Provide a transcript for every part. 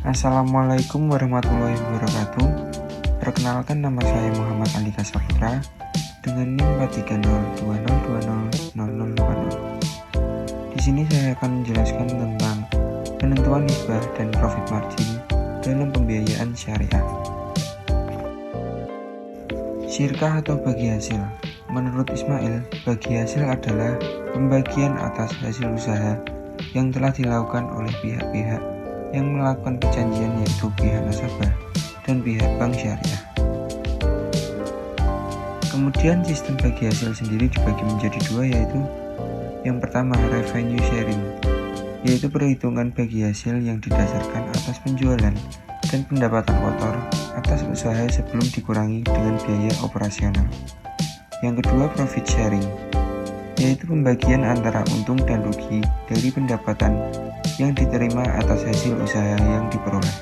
Assalamualaikum warahmatullahi wabarakatuh. Perkenalkan, nama saya Muhammad Andika Saputra dengan NIM 430202000. Di sini saya akan menjelaskan tentang penentuan nisbah dan profit margin dalam pembiayaan syariah. Syirkah atau bagi hasil. Menurut Ismail, bagi hasil adalah pembagian atas hasil usaha yang telah dilakukan oleh pihak-pihak yang melakukan perjanjian, yaitu pihak nasabah dan pihak bank syariah. Kemudian sistem bagi hasil sendiri dibagi menjadi dua, yaitu yang pertama revenue sharing, yaitu perhitungan bagi hasil yang didasarkan atas penjualan dan pendapatan kotor atas usaha sebelum dikurangi dengan biaya operasional. Yang kedua profit sharing, yaitu pembagian antara untung dan rugi dari pendapatan yang diterima atas hasil usaha yang diperoleh.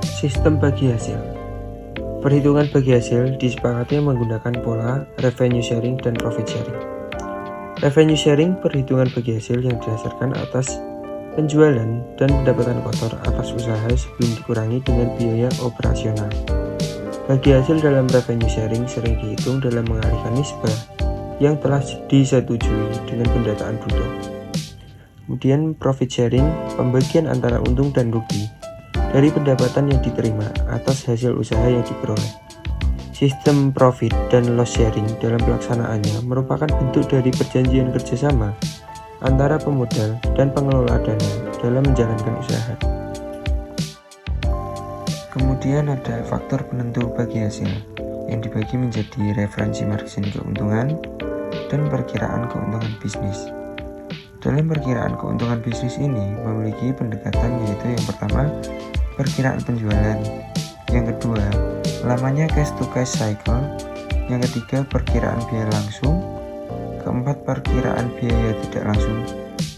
Sistem bagi hasil. Perhitungan bagi hasil disepakati menggunakan pola revenue sharing dan profit sharing. Revenue sharing perhitungan bagi hasil yang didasarkan atas penjualan dan pendapatan kotor atas usaha sebelum dikurangi dengan biaya operasional. Bagi hasil dalam revenue sharing sering dihitung dalam mengalihkan nisbah yang telah disetujui dengan pendataan bruto. Kemudian profit sharing, pembagian antara untung dan rugi dari pendapatan yang diterima atas hasil usaha yang diperoleh. Sistem profit dan loss sharing dalam pelaksanaannya merupakan bentuk dari perjanjian kerjasama antara pemodal dan pengelola dana dalam menjalankan usaha. Kemudian ada faktor penentu bagi hasil yang dibagi menjadi referensi margin keuntungan dan perkiraan keuntungan bisnis. Dalam perkiraan keuntungan bisnis ini memiliki pendekatan, yaitu yang pertama perkiraan penjualan, yang kedua lamanya cash to cash cycle, yang ketiga perkiraan biaya langsung, keempat perkiraan biaya tidak langsung,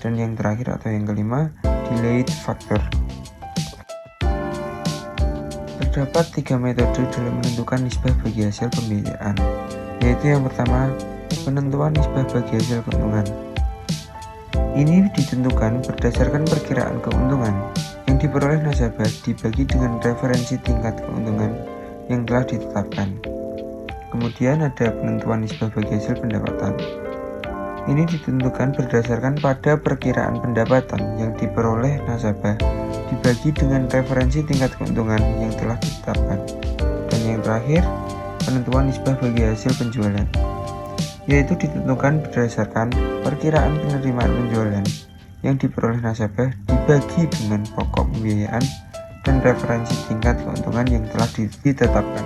dan yang terakhir atau yang kelima delayed factor. Terdapat 3 metode dalam menentukan nisbah bagi hasil pembiayaan, yaitu yang pertama penentuan nisbah bagi hasil keuntungan. Ini ditentukan berdasarkan perkiraan keuntungan yang diperoleh nasabah dibagi dengan referensi tingkat keuntungan yang telah ditetapkan. Kemudian ada penentuan nisbah bagi hasil pendapatan. Ini ditentukan berdasarkan pada perkiraan pendapatan yang diperoleh nasabah dibagi dengan referensi tingkat keuntungan yang telah ditetapkan. Dan yang terakhir, penentuan nisbah bagi hasil penjualan, yaitu ditentukan berdasarkan perkiraan penerimaan penjualan yang diperoleh nasabah dibagi dengan pokok pembiayaan dan referensi tingkat keuntungan yang telah ditetapkan.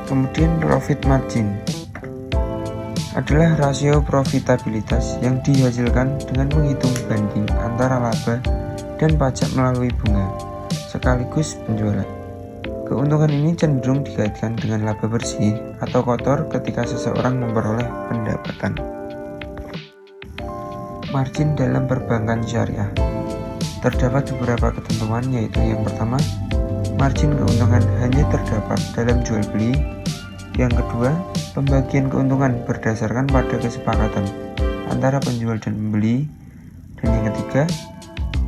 Kemudian profit margin adalah rasio profitabilitas yang dihasilkan dengan menghitung banding antara laba dan pajak melalui bunga sekaligus penjualan. Keuntungan ini cenderung dikaitkan dengan laba bersih atau kotor ketika seseorang memperoleh pendapatan. Margin dalam perbankan syariah. Terdapat beberapa ketentuan, yaitu yang pertama, margin keuntungan hanya terdapat dalam jual beli. Yang kedua, pembagian keuntungan berdasarkan pada kesepakatan antara penjual dan pembeli. Dan yang ketiga,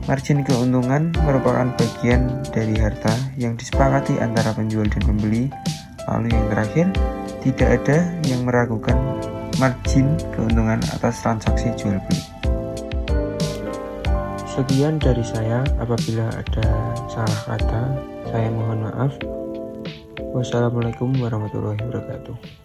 margin keuntungan merupakan bagian dari harta yang disepakati antara penjual dan pembeli. Lalu yang terakhir, tidak ada yang meragukan margin keuntungan atas transaksi jual beli. Sekian dari saya. Apabila ada salah kata, saya mohon maaf. Wassalamualaikum warahmatullahi wabarakatuh.